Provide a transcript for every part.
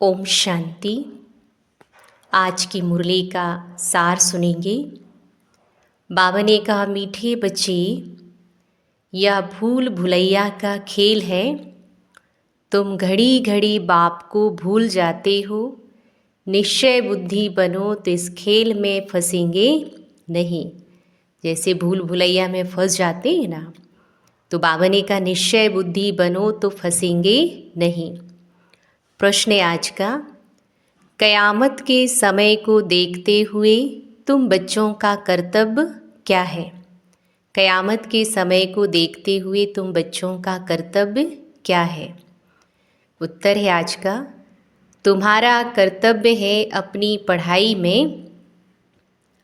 ओम शांति। आज की मुरली का सार सुनेंगे। बाबा ने कहा, मीठे बच्चे, यह भूल भुलैया का खेल है। तुम घड़ी घड़ी बाप को भूल जाते हो। निश्चय बुद्धि बनो तो इस खेल में फंसेंगे नहीं। जैसे भूल भुलैया में फंस जाते हैं ना, तो बाबा ने कहा निश्चय बुद्धि बनो तो फंसेंगे नहीं। प्रश्न है आज का, कयामत के समय को देखते हुए तुम बच्चों का कर्तव्य क्या है? कयामत के समय को देखते हुए तुम बच्चों का कर्तव्य क्या है? उत्तर है आज का, तुम्हारा कर्तव्य है अपनी पढ़ाई में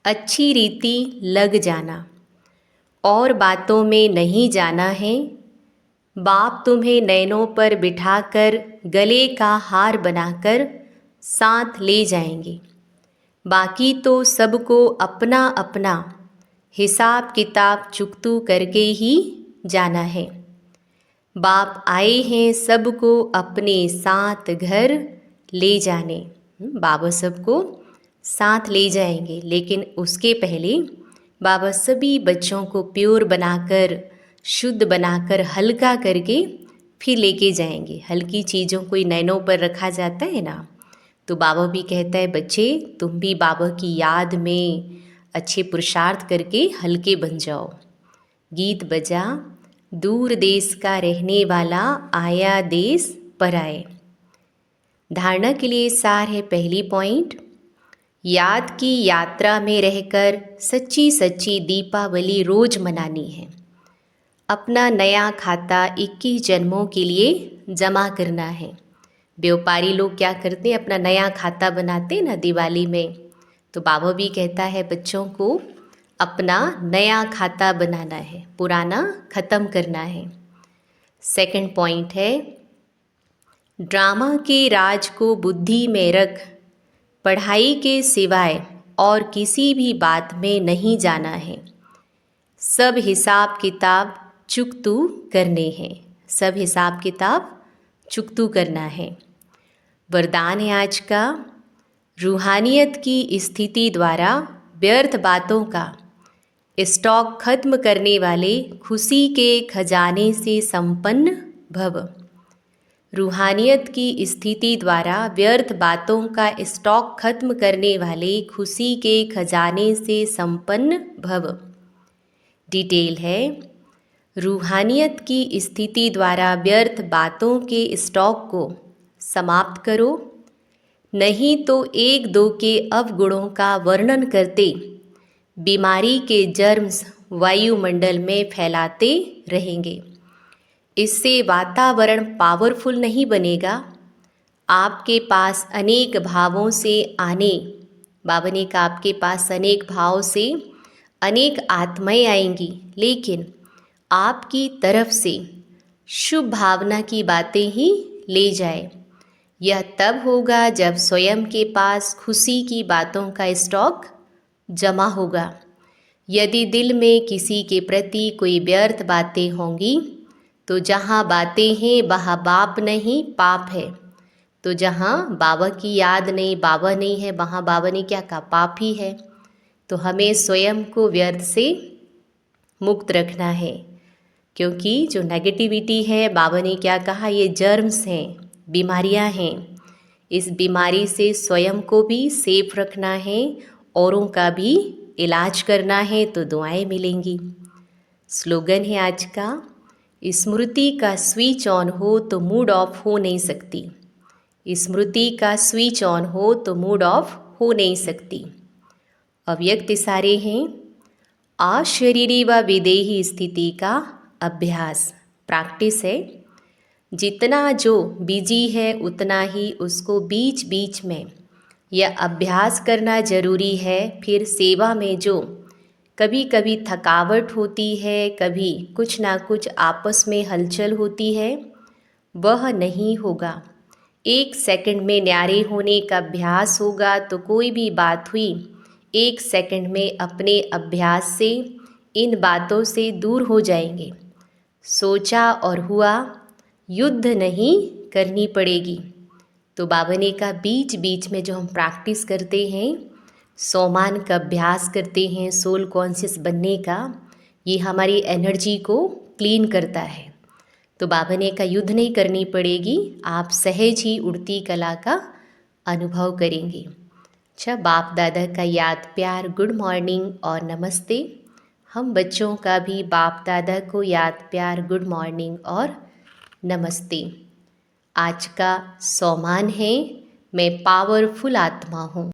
अच्छी रीति लग जाना और बातों में नहीं जाना है। बाप तुम्हें नैनों पर बिठाकर गले का हार बनाकर साथ ले जाएंगे। बाकी तो सबको अपना अपना हिसाब किताब चुकतू करके ही जाना है। बाप आए हैं सबको अपने साथ घर ले जाने। बाबा सबको साथ ले जाएंगे, लेकिन उसके पहले बाबा सभी बच्चों को प्योर बनाकर, शुद्ध बनाकर, हल्का करके फिर लेके जाएंगे। हल्की चीज़ों को नैनों पर रखा जाता है ना, तो बाबा भी कहता है, बच्चे तुम भी बाबा की याद में अच्छे पुरुषार्थ करके हल्के बन जाओ। गीत बजा, दूर देश का रहने वाला आया देश पर आए। धारणा के लिए सार है पहली पॉइंट, याद की यात्रा में रहकर सच्ची सच्ची दीपावली रोज मनानी है। अपना नया खाता 21 जन्मों के लिए जमा करना है। व्यापारी लोग क्या करते हैं, अपना नया खाता बनाते हैं ना दिवाली में, तो बाबा भी कहता है बच्चों को अपना नया खाता बनाना है, पुराना ख़त्म करना है। सेकंड पॉइंट है, ड्रामा के राज को बुद्धि में रख पढ़ाई के सिवाय और किसी भी बात में नहीं जाना है। सब हिसाब किताब चुकतू करने हैं। सब हिसाब किताब चुकतू करना है। वरदान है आज का, रूहानियत की स्थिति द्वारा व्यर्थ बातों का स्टॉक खत्म करने वाले खुशी के खजाने से संपन्न भव। रूहानियत की स्थिति द्वारा व्यर्थ बातों का स्टॉक खत्म करने वाले खुशी के खजाने से संपन्न भव। डिटेल है, रूहानियत की स्थिति द्वारा व्यर्थ बातों के स्टॉक को समाप्त करो, नहीं तो एक दो के अवगुणों का वर्णन करते बीमारी के जर्म्स वायुमंडल में फैलाते रहेंगे। इससे वातावरण पावरफुल नहीं बनेगा। आपके पास अनेक भावों से आने, बाबा ने कहा आपके पास अनेक भाव से अनेक आत्माएं आएंगी, लेकिन आपकी तरफ से शुभ भावना की बातें ही ले जाए। यह तब होगा जब स्वयं के पास खुशी की बातों का स्टॉक जमा होगा। यदि दिल में किसी के प्रति कोई व्यर्थ बातें होंगी, तो जहाँ बातें हैं वहाँ बाप नहीं पाप है। तो जहाँ बाबा की याद नहीं, बाबा नहीं है, वहाँ बाबा ने क्या कहा, पाप ही है। तो हमें स्वयं को व्यर्थ से मुक्त रखना है, क्योंकि जो नेगेटिविटी है, बाबा ने क्या कहा, ये जर्म्स हैं, बीमारियां हैं। इस बीमारी से स्वयं को भी सेफ रखना है, औरों का भी इलाज करना है, तो दुआएं मिलेंगी। स्लोगन है आज का, स्मृति का स्विच ऑन हो तो मूड ऑफ हो नहीं सकती। स्मृति का स्विच ऑन हो तो मूड ऑफ हो नहीं सकती। अव्यक्त इशारे हैं, अशरीरी व विदेही स्थिति का अभ्यास, प्रैक्टिस है। जितना जो बिजी है उतना ही उसको बीच बीच में यह अभ्यास करना जरूरी है। फिर सेवा में जो कभी कभी थकावट होती है, कभी कुछ ना कुछ आपस में हलचल होती है, वह नहीं होगा। 1 सेकंड में न्यारे होने का अभ्यास होगा, तो कोई भी बात हुई 1 सेकंड में अपने अभ्यास से इन बातों से दूर हो जाएंगे। सोचा और हुआ, युद्ध नहीं करनी पड़ेगी। तो बाबा ने कहा बीच बीच में जो हम प्रैक्टिस करते हैं, सोमान का अभ्यास करते हैं, सोल कॉन्शियस बनने का, ये हमारी एनर्जी को क्लीन करता है। तो बाबा ने कहा युद्ध नहीं करनी पड़ेगी, आप सहज ही उड़ती कला का अनुभव करेंगे। अच्छा, बाप दादा का याद प्यार, गुड मॉर्निंग और नमस्ते। हम बच्चों का भी बाप दादा को याद प्यार, गुड मॉर्निंग और नमस्ते। आज का सोमान है, मैं पावरफुल आत्मा हूँ।